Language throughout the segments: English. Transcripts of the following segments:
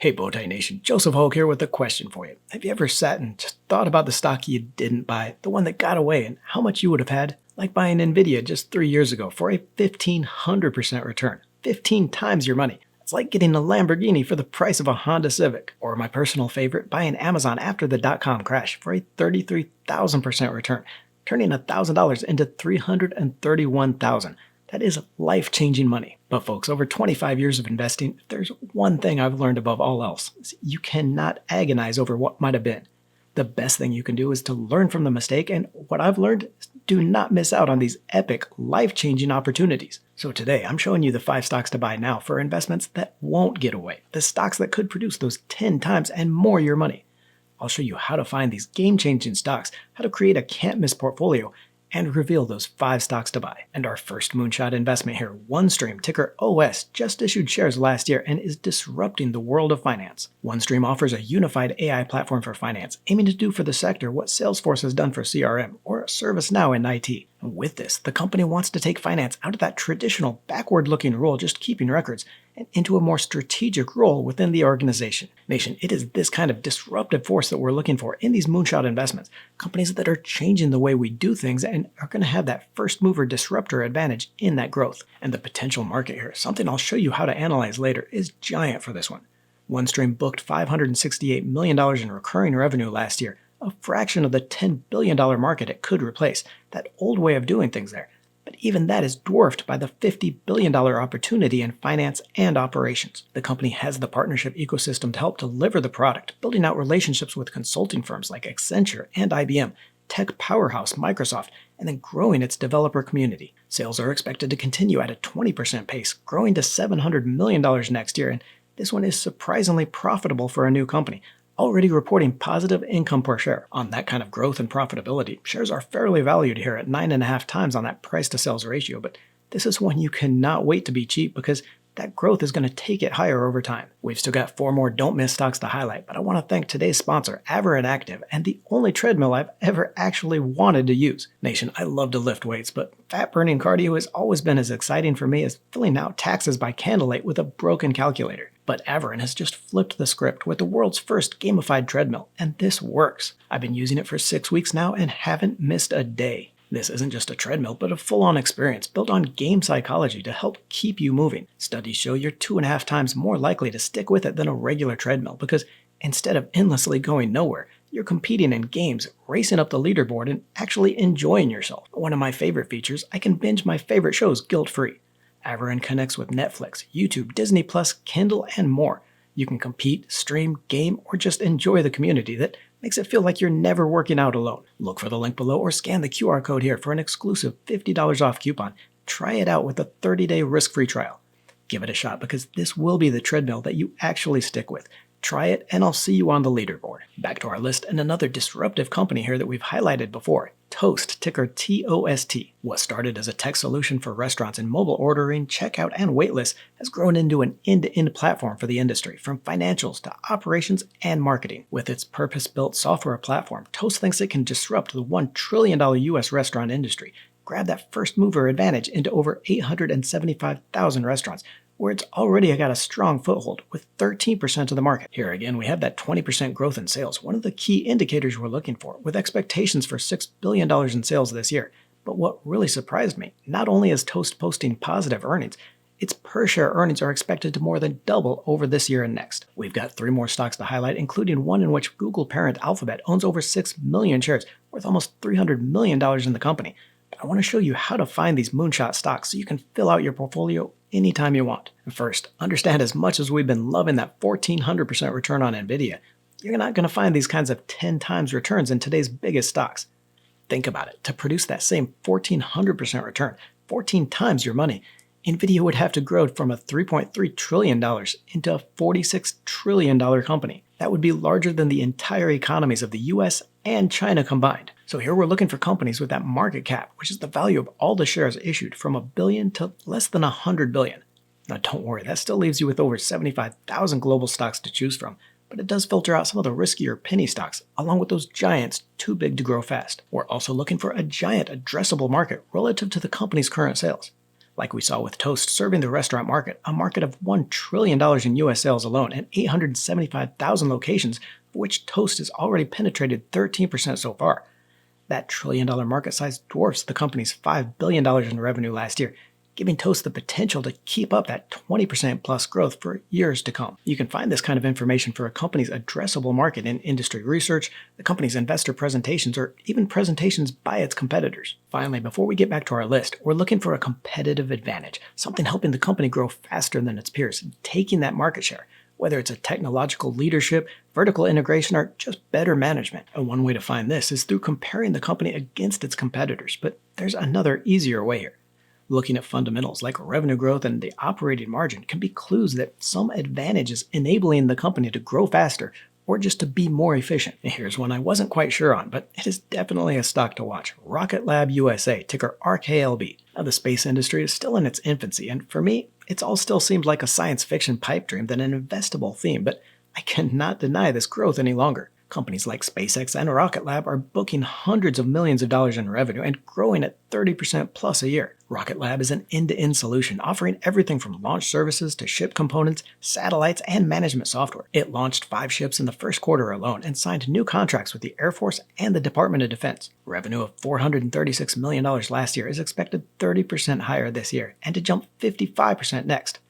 Hey Bowtie Nation, Joseph Hogue here with a question for you. Have you ever sat and just thought about the stock you didn't buy, the one that got away, and how much you would have had? Like buying Nvidia just 3 years ago for a 1,500% return, 15 times your money. It's like getting a Lamborghini for the price of a Honda Civic. Or my personal favorite, buying Amazon after the dot-com crash for a 33,000% return, turning $1,000 into $331,000. That is life-changing money. But folks, over 25 years of investing, if there's one thing I've learned above all else, is you cannot agonize over what might have been. The best thing you can do is to learn from the mistake, and what I've learned is do not miss out on these epic, life-changing opportunities. So today, I'm showing you the 5 stocks to buy now for investments that won't get away, the stocks that could produce those 10 times and more your money. I'll show you how to find these game-changing stocks, how to create a can't-miss portfolio, and reveal those 5 stocks to buy. And our first moonshot investment here, OneStream, ticker OS, just issued shares last year and is disrupting the world of finance. OneStream offers a unified AI platform for finance, aiming to do for the sector what Salesforce has done for CRM or ServiceNow in IT. And with this, the company wants to take finance out of that traditional backward-looking role, just keeping records, and into a more strategic role within the organization. Nation, it is this kind of disruptive force that we're looking for in these moonshot investments. Companies that are changing the way we do things and are going to have that first mover disruptor advantage in that growth. And the potential market here, something I'll show you how to analyze later, is giant for this one. OneStream booked $568 million in recurring revenue last year, a fraction of the $10 billion market it could replace, that old way of doing things there. But even that is dwarfed by the $50 billion opportunity in finance and operations. The company has the partnership ecosystem to help deliver the product, building out relationships with consulting firms like Accenture and IBM, tech powerhouse Microsoft, and then growing its developer community. Sales are expected to continue at a 20% pace, growing to $700 million next year, and this one is surprisingly profitable for a new company, already reporting positive income per share. On that kind of growth and profitability, shares are fairly valued here at 9.5 times on that price to sales ratio, but this is one you cannot wait to be cheap because that growth is going to take it higher over time. We've still got 4 more don't miss stocks to highlight, but I want to thank today's sponsor, Aver Active, and the only treadmill I've ever actually wanted to use. Nation, I love to lift weights, but fat-burning cardio has always been as exciting for me as filling out taxes by candlelight with a broken calculator. But Averin has just flipped the script with the world's first gamified treadmill, and this works. I've been using it for 6 weeks now and haven't missed a day. This isn't just a treadmill, but a full-on experience built on game psychology to help keep you moving. Studies show you're 2.5 times more likely to stick with it than a regular treadmill because instead of endlessly going nowhere, you're competing in games, racing up the leaderboard, and actually enjoying yourself. One of my favorite features, I can binge my favorite shows guilt-free. Averin connects with Netflix, YouTube, Disney+, Kindle, and more. You can compete, stream, game, or just enjoy the community that makes it feel like you're never working out alone. Look for the link below or scan the QR code here for an exclusive $50 off coupon. Try it out with a 30-day risk-free trial. Give it a shot because this will be the treadmill that you actually stick with. Try it and I'll see you on the leaderboard. Back to our list and another disruptive company here that we've highlighted before. Toast, ticker TOST. What started as a tech solution for restaurants in mobile ordering, checkout, and waitlist has grown into an end-to-end platform for the industry, from financials to operations and marketing. With its purpose-built software platform, Toast thinks it can disrupt the $1 trillion U.S. restaurant industry, grab that first mover advantage into over 875,000 restaurants, where it's already got a strong foothold with 13% of the market. Here again, we have that 20% growth in sales, one of the key indicators we're looking for, with expectations for $6 billion in sales this year. But what really surprised me, not only is Toast posting positive earnings, its per-share earnings are expected to more than double over this year and next. We've got 3 more stocks to highlight, including one in which Google parent Alphabet owns over 6 million shares, worth almost $300 million in the company. I want to show you how to find these moonshot stocks so you can fill out your portfolio anytime you want. First, understand as much as we've been loving that 1,400% return on Nvidia, you're not going to find these kinds of 10 times returns in today's biggest stocks. Think about it. To produce that same 1,400% return, 14 times your money, Nvidia would have to grow from a $3.3 trillion into a $46 trillion company. That would be larger than the entire economies of the US and China combined. So here we're looking for companies with that market cap, which is the value of all the shares issued, from $1 billion to less than $100 billion. Now don't worry, that still leaves you with over 75,000 global stocks to choose from, but it does filter out some of the riskier penny stocks, along with those giants too big to grow fast. We're also looking for a giant addressable market relative to the company's current sales. like we saw with Toast serving the restaurant market, a market of $1 trillion in US sales alone and 875,000 locations, of which Toast has already penetrated 13% so far. That trillion-dollar market size dwarfs the company's $5 billion in revenue last year, giving Toast the potential to keep up that 20% plus growth for years to come. You can find this kind of information for a company's addressable market in industry research, the company's investor presentations, or even presentations by its competitors. Finally, before we get back to our list, we're looking for a competitive advantage, something helping the company grow faster than its peers, taking that market share. Whether it's a technological leadership, vertical integration, or just better management. And one way to find this is through comparing the company against its competitors, but there's another easier way here. Looking at fundamentals like revenue growth and the operating margin can be clues that some advantage is enabling the company to grow faster or just to be more efficient. And here's one I wasn't quite sure on, but it is definitely a stock to watch. Rocket Lab USA, ticker RKLB. Now, the space industry is still in its infancy, and for me, it all still seems like a science fiction pipe dream than an investable theme, but I cannot deny this growth any longer. Companies like SpaceX and Rocket Lab are booking hundreds of millions of dollars in revenue and growing at 30% plus a year. Rocket Lab is an end-to-end solution offering everything from launch services to ship components, satellites, and management software. It launched 5 ships in the first quarter alone and signed new contracts with the Air Force and the Department of Defense. Revenue of $436 million last year is expected 30% higher this year and to jump 55% next.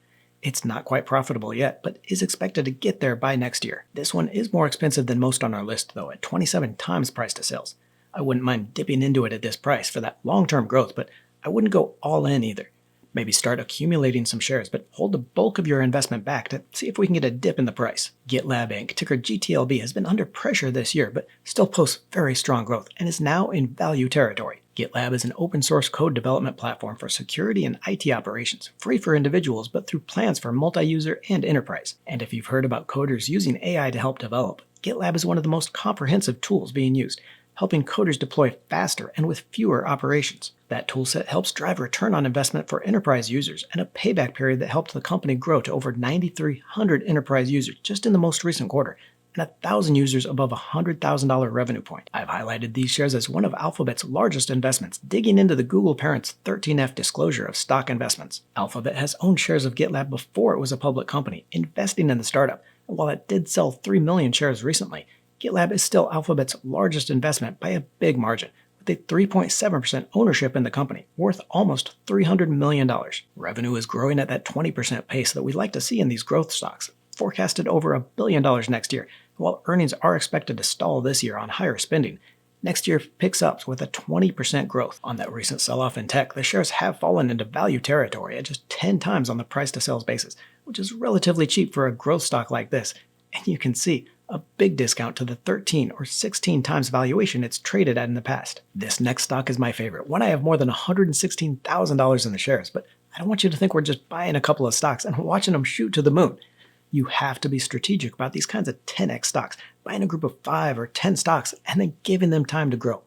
It's not quite profitable yet, but is expected to get there by next year. This one is more expensive than most on our list, though, at 27 times price to sales. I wouldn't mind dipping into it at this price for that long-term growth, but I wouldn't go all in either. Maybe start accumulating some shares, but hold the bulk of your investment back to see if we can get a dip in the price. GitLab Inc., ticker GTLB, has been under pressure this year, but still posts very strong growth and is now in value territory. GitLab is an open-source code development platform for security and IT operations, free for individuals but through plans for multi-user and enterprise. And if you've heard about coders using AI to help develop, GitLab is one of the most comprehensive tools being used, helping coders deploy faster and with fewer operations. That toolset helps drive return on investment for enterprise users and a payback period that helped the company grow to over 9,300 enterprise users just in the most recent quarter, and 1,000 users above a $100,000 revenue point. I've highlighted these shares as one of Alphabet's largest investments, digging into the Google parent's 13F disclosure of stock investments. Alphabet has owned shares of GitLab before it was a public company, investing in the startup, and while it did sell 3 million shares recently, GitLab is still Alphabet's largest investment by a big margin, with a 3.7% ownership in the company, worth almost $300 million. Revenue is growing at that 20% pace that we like to see in these growth stocks, forecasted over $1 billion next year. While earnings are expected to stall this year on higher spending, next year picks up with a 20% growth. On that recent sell-off in tech, the shares have fallen into value territory at just 10 times on the price-to-sales basis, which is relatively cheap for a growth stock like this, and you can see a big discount to the 13 or 16 times valuation it's traded at in the past. This next stock is my favorite, one I have more than $116,000 in the shares, but I don't want you to think we're just buying a couple of stocks and watching them shoot to the moon. You have to be strategic about these kinds of 10x stocks, buying a group of 5 or 10 stocks and then giving them time to grow.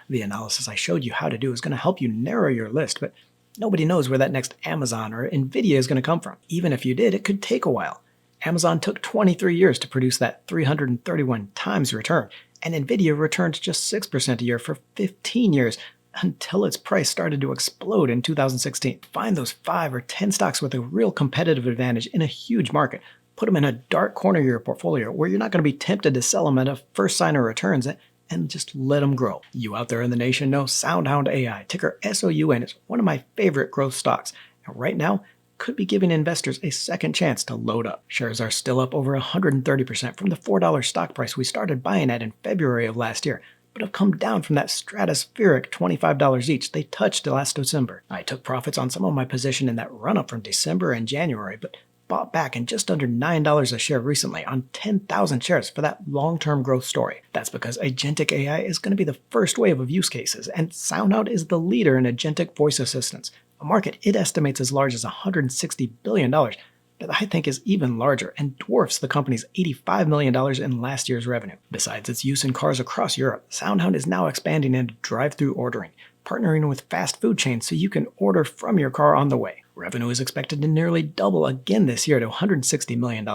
The analysis I showed you how to do is going to help you narrow your list, but nobody knows where that next Amazon or Nvidia is going to come from. Even if you did, it could take a while. Amazon took 23 years to produce that 331 times return, and Nvidia returned just 6% a year for 15 years until its price started to explode in 2016. Find those 5 or 10 stocks with a real competitive advantage in a huge market. Put them in a dark corner of your portfolio where you're not going to be tempted to sell them at a first sign of returns and just let them grow. You out there in the nation know SoundHound AI, ticker SOUN, is one of my favorite growth stocks. And right now, could be giving investors a second chance to load up. Shares are still up over 130% from the $4 stock price we started buying at in February of last year, but have come down from that stratospheric $25 each they touched last December. I took profits on some of my position in that run-up from December and January, but bought back in just under $9 a share recently on 10,000 shares for that long-term growth story. That's because agentic AI is going to be the first wave of use cases, and SoundHound is the leader in agentic voice assistants, a market it estimates as large as $160 billion, that I think is even larger and dwarfs the company's $85 million in last year's revenue. Besides its use in cars across Europe, SoundHound is now expanding into drive-through ordering, partnering with fast food chains so you can order from your car on the way. Revenue is expected to nearly double again this year to $160 million.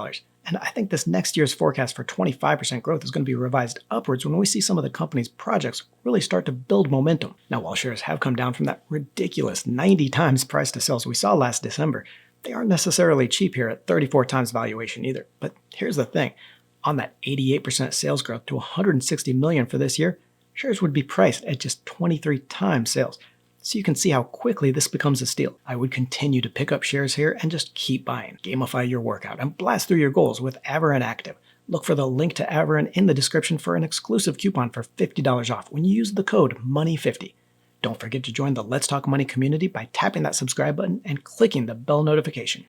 And I think this next year's forecast for 25% growth is going to be revised upwards when we see some of the company's projects really start to build momentum. Now, while shares have come down from that ridiculous 90 times price to sales we saw last December, they aren't necessarily cheap here at 34 times valuation either. But here's the thing. On that 88% sales growth to $160 million for this year, shares would be priced at just 23 times sales. So you can see how quickly this becomes a steal. I would continue to pick up shares here and just keep buying. Gamify your workout and blast through your goals with Avarin Active. Look for the link to Avarin in the description for an exclusive coupon for $50 off when you use the code MONEY50. Don't forget to join the Let's Talk Money community by tapping that subscribe button and clicking the bell notification.